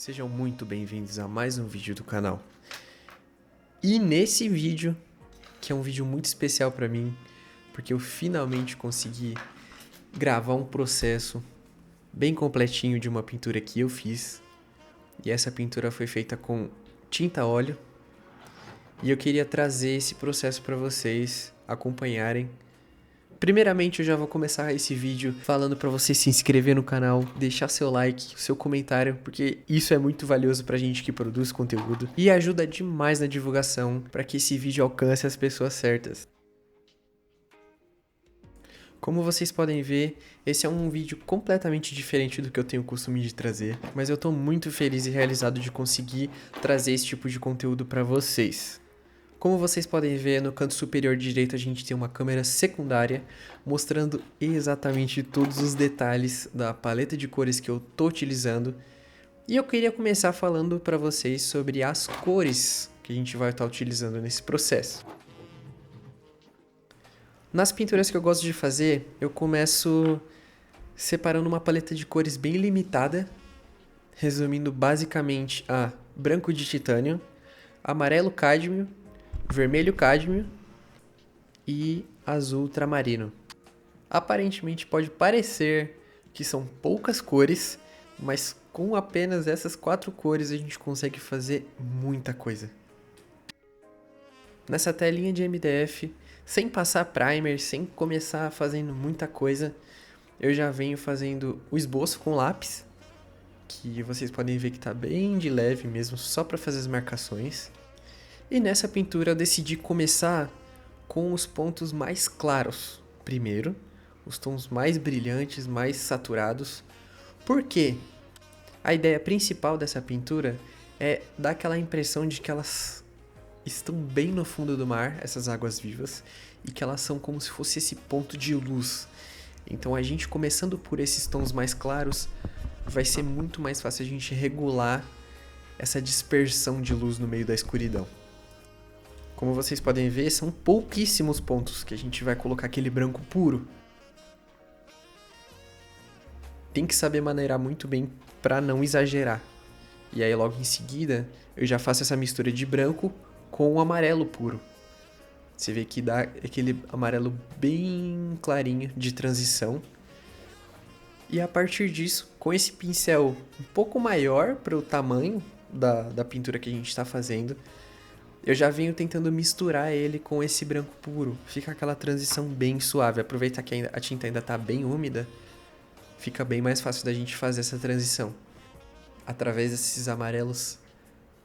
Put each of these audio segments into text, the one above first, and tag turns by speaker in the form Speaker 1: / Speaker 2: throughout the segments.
Speaker 1: Sejam muito bem-vindos a mais um vídeo do canal. E nesse vídeo, que é um vídeo muito especial para mim, porque eu finalmente consegui gravar um processo bem completinho de uma pintura que eu fiz. E essa pintura foi feita com tinta óleo. E eu queria trazer esse processo para vocês acompanharem. Primeiramente, eu já vou começar esse vídeo falando para você se inscrever no canal, deixar seu like, seu comentário, porque isso é muito valioso pra gente que produz conteúdo e ajuda demais na divulgação para que esse vídeo alcance as pessoas certas. Como vocês podem ver, esse é um vídeo completamente diferente do que eu tenho o costume de trazer, mas eu tô muito feliz e realizado de conseguir trazer esse tipo de conteúdo para vocês. Como vocês podem ver, no canto superior direito a gente tem uma câmera secundária mostrando exatamente todos os detalhes da paleta de cores que eu tô utilizando. E eu queria começar falando para vocês sobre as cores que a gente vai estar utilizando nesse processo. Nas pinturas que eu gosto de fazer, eu começo separando uma paleta de cores bem limitada, resumindo basicamente a branco de titânio, amarelo cádmio, vermelho cádmio e azul ultramarino. Aparentemente pode parecer que são poucas cores, mas com apenas essas 4 cores a gente consegue fazer muita coisa. Nessa telinha de MDF, sem passar primer, sem começar fazendo muita coisa, eu já venho fazendo o esboço com lápis, que vocês podem ver que está bem de leve mesmo, só para fazer as marcações. E nessa pintura eu decidi começar com os pontos mais claros. Primeiro, os tons mais brilhantes, mais saturados. Por quê? A ideia principal dessa pintura é dar aquela impressão de que elas estão bem no fundo do mar, essas águas vivas, e que elas são como se fosse esse ponto de luz. Então a gente começando por esses tons mais claros, vai ser muito mais fácil a gente regular essa dispersão de luz no meio da escuridão. Como vocês podem ver, são pouquíssimos pontos que a gente vai colocar aquele branco puro. Tem que saber maneirar muito bem para não exagerar. E aí logo em seguida, eu já faço essa mistura de branco com o amarelo puro. Você vê que dá aquele amarelo bem clarinho de transição. E a partir disso, com esse pincel um pouco maior para o tamanho da pintura que a gente está fazendo, eu já venho tentando misturar ele com esse branco puro. Fica aquela transição bem suave. Aproveitar que a tinta ainda está bem úmida, fica bem mais fácil da gente fazer essa transição. Através desses amarelos,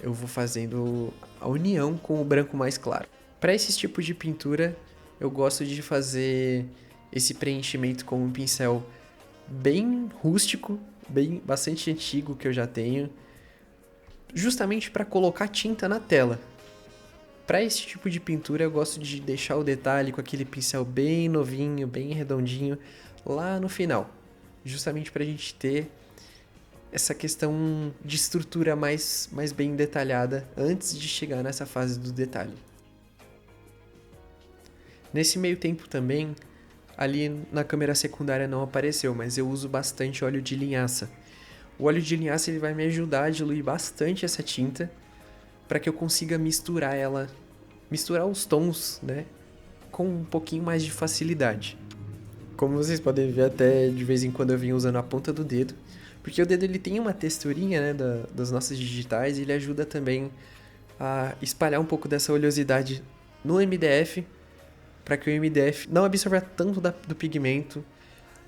Speaker 1: eu vou fazendo a união com o branco mais claro. Para esse tipo de pintura, eu gosto de fazer esse preenchimento com um pincel bem rústico, bastante antigo que eu já tenho, justamente para colocar tinta na tela. Para esse tipo de pintura eu gosto de deixar o detalhe com aquele pincel bem novinho, bem redondinho lá no final, justamente para a gente ter essa questão de estrutura mais bem detalhada antes de chegar nessa fase do detalhe. Nesse meio tempo também, ali na câmera secundária não apareceu, mas eu uso bastante óleo de linhaça. O óleo de linhaça ele vai me ajudar a diluir bastante essa tinta, para que eu consiga misturar os tons, né, com um pouquinho mais de facilidade. Como vocês podem ver, até de vez em quando eu venho usando a ponta do dedo, porque o dedo ele tem uma texturinha, né, das nossas digitais, e ele ajuda também a espalhar um pouco dessa oleosidade no MDF, para que o MDF não absorva tanto do pigmento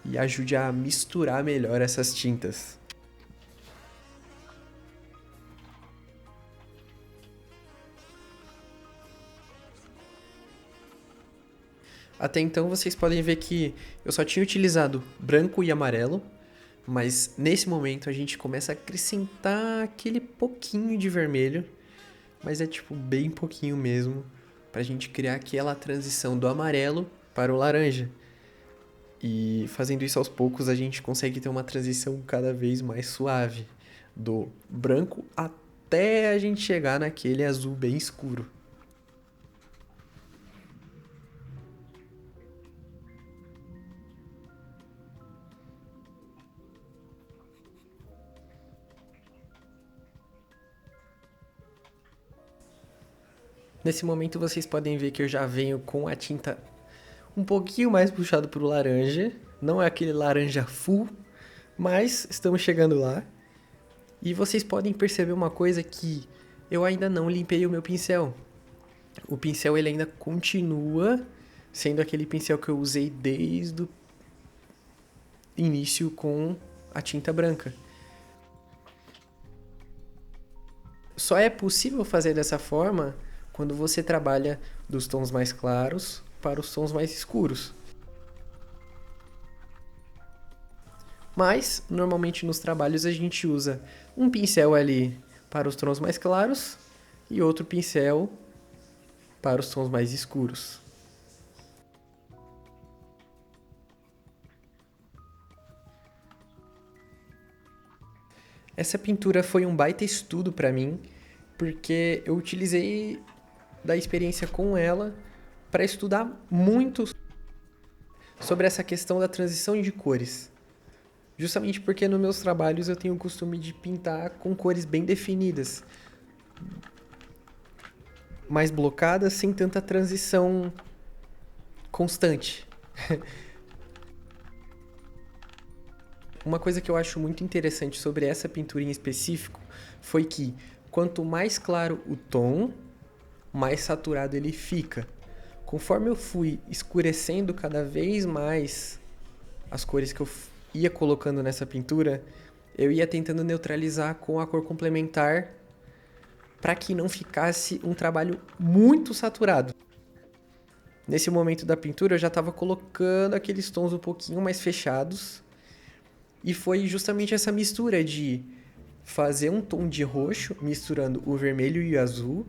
Speaker 1: e ajude a misturar melhor essas tintas. Até então vocês podem ver que eu só tinha utilizado branco e amarelo, mas nesse momento a gente começa a acrescentar aquele pouquinho de vermelho, mas é tipo bem pouquinho mesmo, pra gente criar aquela transição do amarelo para o laranja. E fazendo isso aos poucos a gente consegue ter uma transição cada vez mais suave, do branco até a gente chegar naquele azul bem escuro. Nesse momento vocês podem ver que eu já venho com a tinta um pouquinho mais puxado para o laranja. Não é aquele laranja full, mas estamos chegando lá. E vocês podem perceber uma coisa que eu ainda não limpei o meu pincel. O pincel ele ainda continua sendo aquele pincel que eu usei desde o início com a tinta branca. Só é possível fazer dessa forma quando você trabalha dos tons mais claros para os tons mais escuros. Mas, normalmente nos trabalhos a gente usa um pincel ali para os tons mais claros e outro pincel para os tons mais escuros. Essa pintura foi um baita estudo para mim, porque eu utilizei da experiência com ela para estudar muito sobre essa questão da transição de cores. Justamente porque nos meus trabalhos eu tenho o costume de pintar com cores bem definidas, mais blocadas, sem tanta transição constante. Uma coisa que eu acho muito interessante sobre essa pintura em específico foi que quanto mais claro o tom, mais saturado ele fica. Conforme eu fui escurecendo cada vez mais as cores que eu ia colocando nessa pintura, eu ia tentando neutralizar com a cor complementar para que não ficasse um trabalho muito saturado. Nesse momento da pintura eu já estava colocando aqueles tons um pouquinho mais fechados e foi justamente essa mistura de fazer um tom de roxo misturando o vermelho e o azul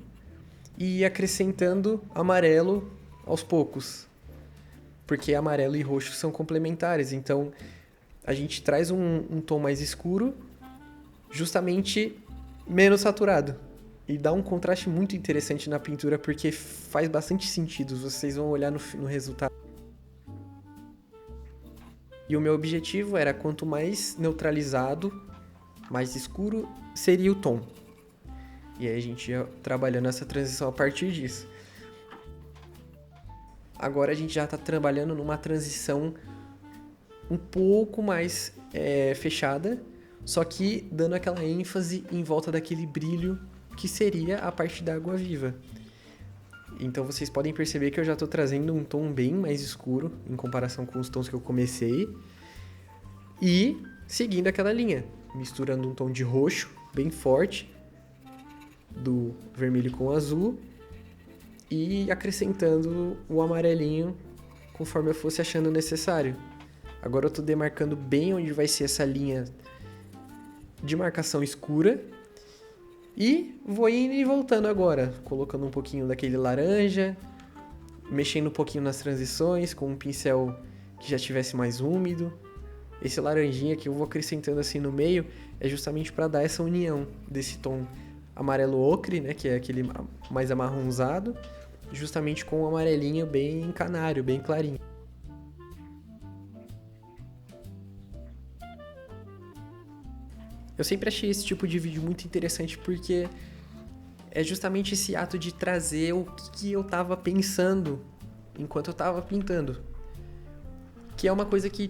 Speaker 1: e acrescentando amarelo aos poucos, porque amarelo e roxo são complementares, então a gente traz um tom mais escuro, justamente menos saturado. E dá um contraste muito interessante na pintura, porque faz bastante sentido. Vocês vão olhar no resultado. E o meu objetivo era, quanto mais neutralizado, mais escuro seria o tom. E aí a gente ia trabalhando essa transição a partir disso. Agora a gente já está trabalhando numa transição um pouco mais fechada, só que dando aquela ênfase em volta daquele brilho que seria a parte da água viva. Então vocês podem perceber que eu já estou trazendo um tom bem mais escuro em comparação com os tons que eu comecei e seguindo aquela linha, misturando um tom de roxo bem forte do vermelho com o azul e acrescentando o amarelinho conforme eu fosse achando necessário. Agora eu estou demarcando bem onde vai ser essa linha de marcação escura e vou indo e voltando agora, colocando um pouquinho daquele laranja, mexendo um pouquinho nas transições com um pincel que já estivesse mais úmido. Esse laranjinha que eu vou acrescentando assim no meio é justamente para dar essa união desse tom amarelo ocre, né, que é aquele mais amarronzado, justamente com o amarelinho bem canário, bem clarinho. Eu sempre achei esse tipo de vídeo muito interessante porque é justamente esse ato de trazer o que eu tava pensando enquanto eu tava pintando. Que é uma coisa que,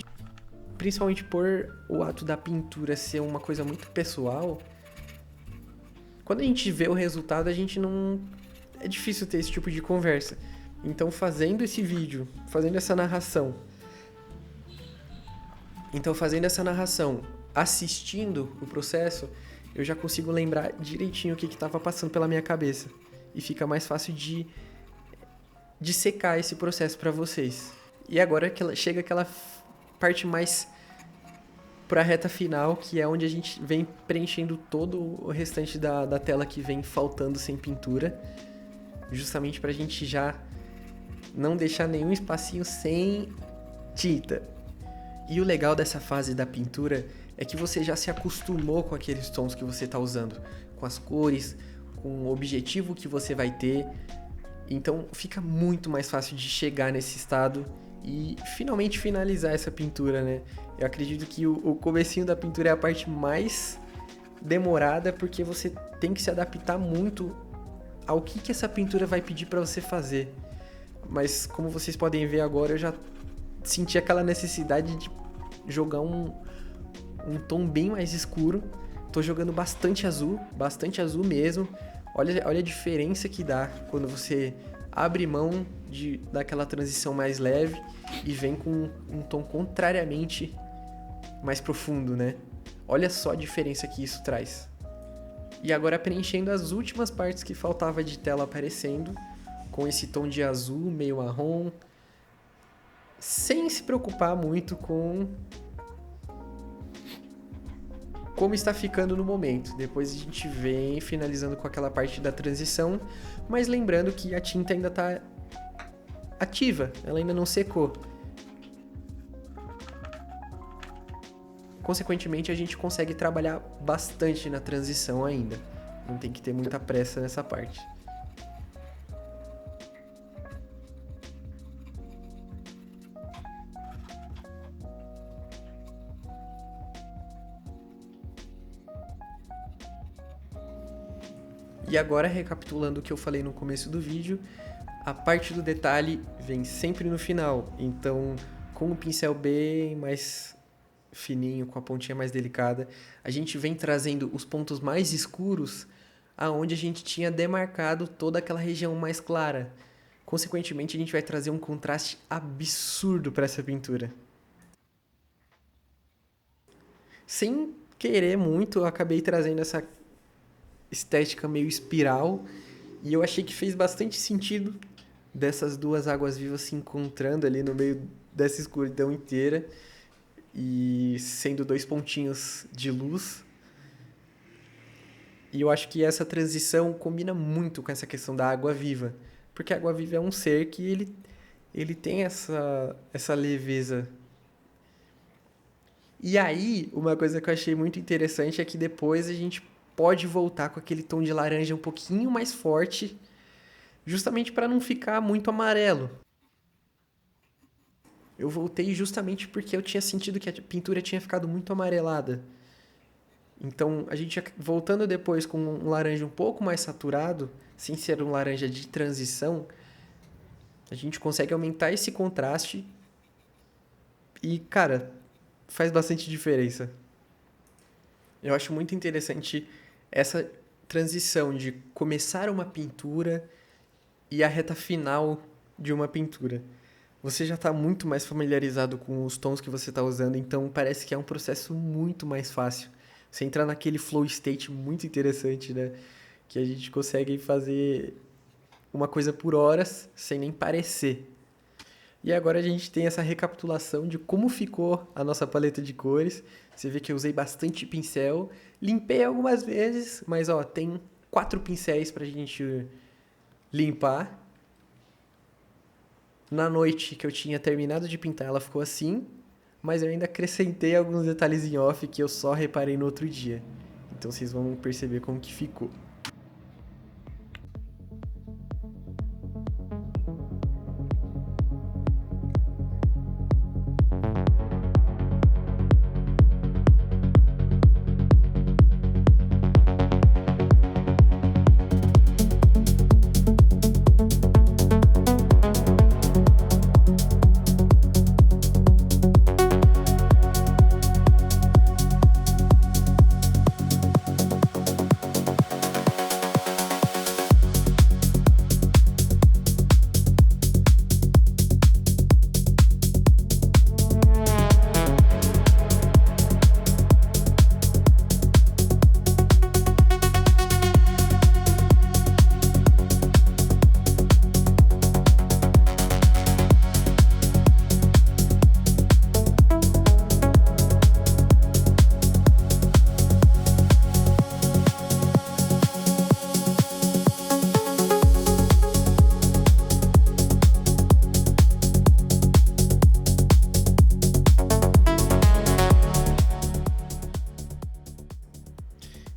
Speaker 1: principalmente por o ato da pintura ser uma coisa muito pessoal, quando a gente vê o resultado, a gente não... É difícil ter esse tipo de conversa. Então, fazendo esse vídeo, fazendo essa narração, assistindo o processo, eu já consigo lembrar direitinho o que estava passando pela minha cabeça. E fica mais fácil de secar esse processo para vocês. E agora chega aquela parte mais para a reta final, que é onde a gente vem preenchendo todo o restante da tela que vem faltando sem pintura, justamente para a gente já não deixar nenhum espacinho sem tinta. E o legal dessa fase da pintura é que você já se acostumou com aqueles tons que você está usando, com as cores, com o objetivo que você vai ter. Então fica muito mais fácil de chegar nesse estado e finalmente finalizar essa pintura, né? Eu acredito que o comecinho da pintura é a parte mais demorada, porque você tem que se adaptar muito ao que essa pintura vai pedir para você fazer. Mas como vocês podem ver agora, eu já senti aquela necessidade de jogar um tom bem mais escuro. Tô jogando bastante azul mesmo. Olha a diferença que dá quando você abre mão daquela transição mais leve e vem com um tom contrariamente mais profundo, né? Olha só a diferença que isso traz. E agora preenchendo as últimas partes que faltava de tela aparecendo, com esse tom de azul meio marrom, sem se preocupar muito com como está ficando no momento. Depois a gente vem finalizando com aquela parte da transição, mas lembrando que a tinta ainda está ativa, ela ainda não secou. Consequentemente, a gente consegue trabalhar bastante na transição ainda. Não tem que ter muita pressa nessa parte. E agora, recapitulando o que eu falei no começo do vídeo, a parte do detalhe vem sempre no final. Então, com o pincel bem mais fininho, com a pontinha mais delicada, a gente vem trazendo os pontos mais escuros aonde a gente tinha demarcado toda aquela região mais clara. Consequentemente, a gente vai trazer um contraste absurdo para essa pintura. Sem querer muito, eu acabei trazendo essa estética meio espiral e eu achei que fez bastante sentido dessas duas águas vivas se encontrando ali no meio dessa escuridão inteira e sendo dois pontinhos de luz. E eu acho que essa transição combina muito com essa questão da água viva, porque a água viva é um ser que ele tem essa leveza. E aí, uma coisa que eu achei muito interessante é que depois a gente pode voltar com aquele tom de laranja um pouquinho mais forte, justamente para não ficar muito amarelo. Eu voltei justamente porque eu tinha sentido que a pintura tinha ficado muito amarelada. Então, a gente voltando depois com um laranja um pouco mais saturado, sem ser um laranja de transição, a gente consegue aumentar esse contraste e, cara, faz bastante diferença. Eu acho muito interessante essa transição de começar uma pintura e a reta final de uma pintura. Você já está muito mais familiarizado com os tons que você está usando, então parece que é um processo muito mais fácil. Você entra naquele flow state muito interessante, né? Que a gente consegue fazer uma coisa por horas sem nem parecer. E agora a gente tem essa recapitulação de como ficou a nossa paleta de cores. Você vê que eu usei bastante pincel, limpei algumas vezes, mas ó, tem 4 pincéis pra gente limpar. Na noite que eu tinha terminado de pintar, ela ficou assim, mas eu ainda acrescentei alguns detalhes em off que eu só reparei no outro dia. Então vocês vão perceber como que ficou.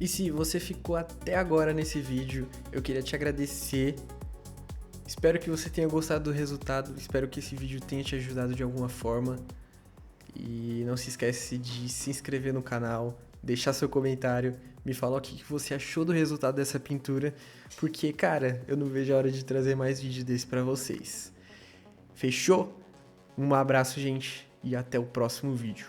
Speaker 1: E se você ficou até agora nesse vídeo, eu queria te agradecer. Espero que você tenha gostado do resultado, espero que esse vídeo tenha te ajudado de alguma forma. E não se esquece de se inscrever no canal, deixar seu comentário, me falar o que você achou do resultado dessa pintura, porque, cara, eu não vejo a hora de trazer mais vídeo desse pra vocês. Fechou? Um abraço, gente, e até o próximo vídeo.